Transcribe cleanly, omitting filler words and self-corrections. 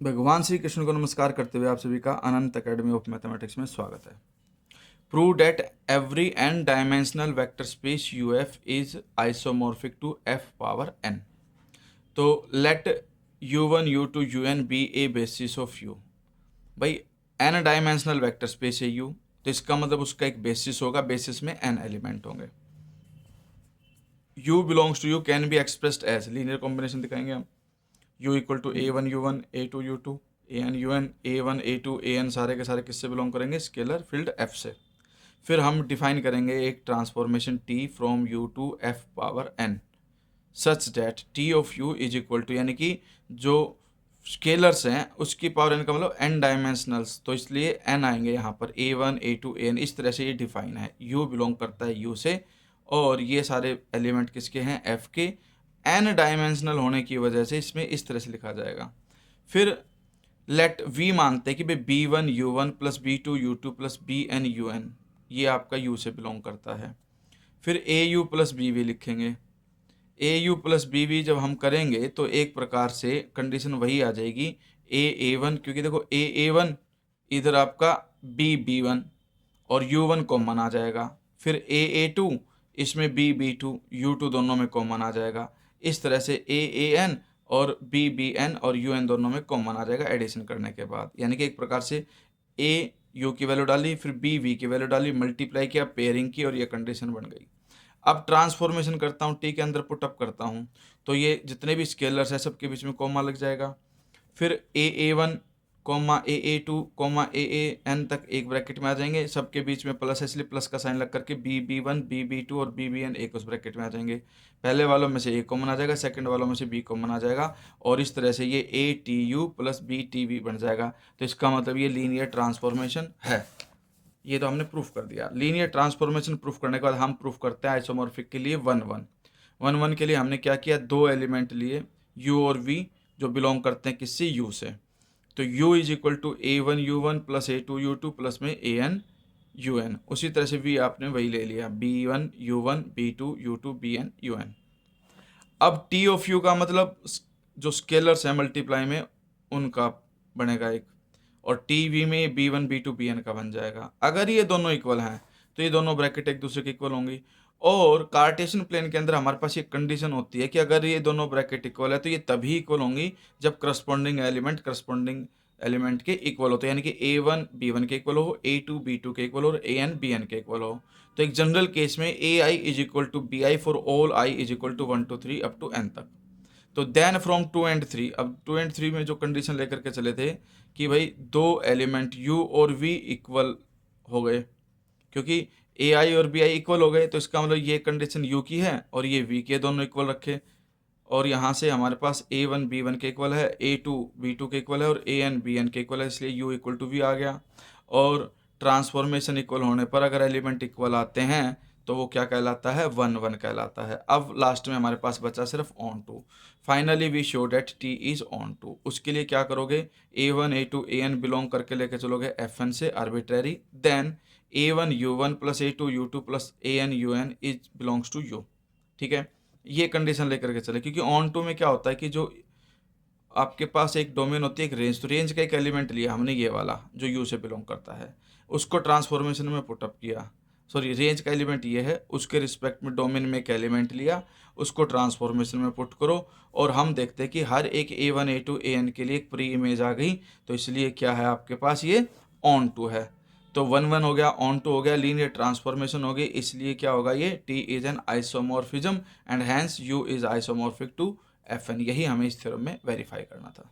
भगवान श्री कृष्ण को नमस्कार करते हुए आप सभी का अनंत अकेडमी ऑफ मैथमेटिक्स में स्वागत है। Prove that every n dimensional vector space UF is isomorphic to f power n। तो let U1 U2 UN be a basis of U। भाई n डायमेंशनल वेक्टर स्पेस है U, तो इसका मतलब उसका एक बेसिस होगा, बेसिस में n एलिमेंट होंगे। U belongs to U can be expressed as, linear combination दिखाएंगे हम। U equal to A1 U1 A2 U2 AN UN A1 A2 AN सारे के सारे किससे बिलोंग करेंगे? स्केलर फील्ड F से। फिर हम डिफाइन करेंगे एक transformation T from U to F power N such that T of U is equal to, यानी कि जो स्केलर्स हैं उसकी पावर n का मतलब n डायमेंशनल्स, तो इसलिए n आएंगे यहाँ पर A1 A2 AN। इस तरह से ये डिफाइन है। U बिलोंग करता है U से और ये सारे एलिमेंट किसके हैं? F के। n डायमेंशनल होने की वजह से इसमें इस तरह से लिखा जाएगा। फिर लेट v मानते हैं कि भाई B1 U1 plus B2 U2 plus BN UN, ये आपका U से बिलोंग करता है। फिर AU प्लस BV लिखेंगे। AU प्लस BV जब हम करेंगे तो एक प्रकार से कंडीशन वही आ जाएगी AA1, क्योंकि देखो AA1 इधर आपका BB1 और U1 कॉमन आ जाएगा। फिर AA2 इसमें BB2 U2 दोनों में कॉमन आ जाएगा। इस तरह से AAN और BBN और UN दोनों में कॉमन आ जाएगा एडिशन करने के बाद। यानी कि एक प्रकार से A U की वैल्यू डाली, फिर B V की वैल्यू डाली, मल्टीप्लाई किया, पेयरिंग की और ये कंडीशन बन गई। अब ट्रांसफॉर्मेशन करता हूँ, T के अंदर पुटअप करता हूँ, तो ये जितने भी स्केलर्स हैं सबके बीच में कॉमा लग जाएगा। फिर AA1 comma AA2 comma AAN तक एक ब्रैकेट में आ जाएंगे, सबके बीच में प्लस है इसलिए प्लस का साइन लग करके BB1 BB2 और BBN एक उस ब्रैकेट में आ जाएंगे। पहले वालों में से A कॉमन आ जाएगा, सेकंड वालों में से B कॉमन आ जाएगा और इस तरह से ये ATU प्लस BTV बन जाएगा। तो इसका मतलब ये लीनियर ट्रांसफॉर्मेशन है। ये तो हमने प्रूफ कर दिया। लीनियर ट्रांसफॉर्मेशन प्रूफ करने के बाद हम प्रूफ करते हैं आइसोमॉर्फिक के लिए 1 1 के लिए हमने क्या किया? दो एलिमेंट लिए U और V जो बिलोंग करते हैं किससे? U से। तो U is equal to A1 U1 plus A2 U2 plus में AN UN। उसी तरह से V आपने वही ले लिया, B1 U1 B2 U2 BN UN। अब T ऑफ U का मतलब जो स्केलर्स हैं मल्टीप्लाई में उनका बनेगा एक, और TV में B1 B2 BN का बन जाएगा। अगर ये दोनों इक्वल हैं तो ये दोनों ब्रैकेट एक दूसरे के इक्वल होंगी। और कार्टेशियन प्लेन के अंदर हमारे पास ये कंडीशन होती है कि अगर ये दोनों ब्रैकेट इक्वल है तो ये तभी इक्वल होंगी जब करस्पॉन्डिंग एलिमेंट के इक्वल हो, तो यानी कि A1 B1 के इक्वल हो, A2 B2 के इक्वल हो और AN BN के इक्वल हो। तो एक जनरल केस में AI is equal to BI for all I is equal to 1 2 3 up to N तक। तो देन फ्रॉम 2 एंड 3, अब 2 एंड 3 में जो कंडीशन लेकर के चले थे कि भाई दो एलिमेंट U और V इक्वल हो गए, क्योंकि AI और BI इक्वल हो गए, तो इसका मतलब ये कंडीशन U की है और ये V के दोनों इक्वल रखे। और यहाँ से हमारे पास A1 B1 के इक्वल है, A2 B2 के इक्वल है और AN BN के इक्वल है, इसलिए U इक्वल टू V आ गया। और ट्रांसफॉर्मेशन इक्वल होने पर अगर एलिमेंट इक्वल आते हैं तो वो क्या कहलाता है? 1 1 कहलाता है। अब लास्ट में हमारे पास बचा सिर्फ onto. Finally we show that T इज ऑन टू। उसके लिए क्या करोगे? A1 A2 AN बिलोंग करके लेके चलोगे FN से arbitrary, then A1 U1 plus A2 U2 plus AN UN is belongs to U। ठीक है, ये कंडीशन लेकर के चले, क्योंकि ऑन टू में क्या होता है कि जो आपके पास एक डोमेन होती है, एक रेंज, तो रेंज का एक एलिमेंट लिया हमने ये वाला जो U से बिलोंग करता है, उसको ट्रांसफॉर्मेशन में पुटअप किया। सॉरी, रेंज का एलिमेंट ये है, उसके रिस्पेक्ट में डोमेन में एक एलिमेंट लिया, उसको ट्रांसफॉर्मेशन में पुट करो और हम देखते हैं कि हर एक A1 A2 AN के लिए एक प्री इमेज आ गई। तो इसलिए क्या है आपके पास? ये ऑन टू है। तो 1 1 हो गया, ऑन टू हो गया, लीनियर ट्रांसफॉर्मेशन हो गई। इसलिए क्या होगा? ये T is an isomorphism and hence U is isomorphic to FN। यही हमें इस थ्योरम में वेरीफाई करना था।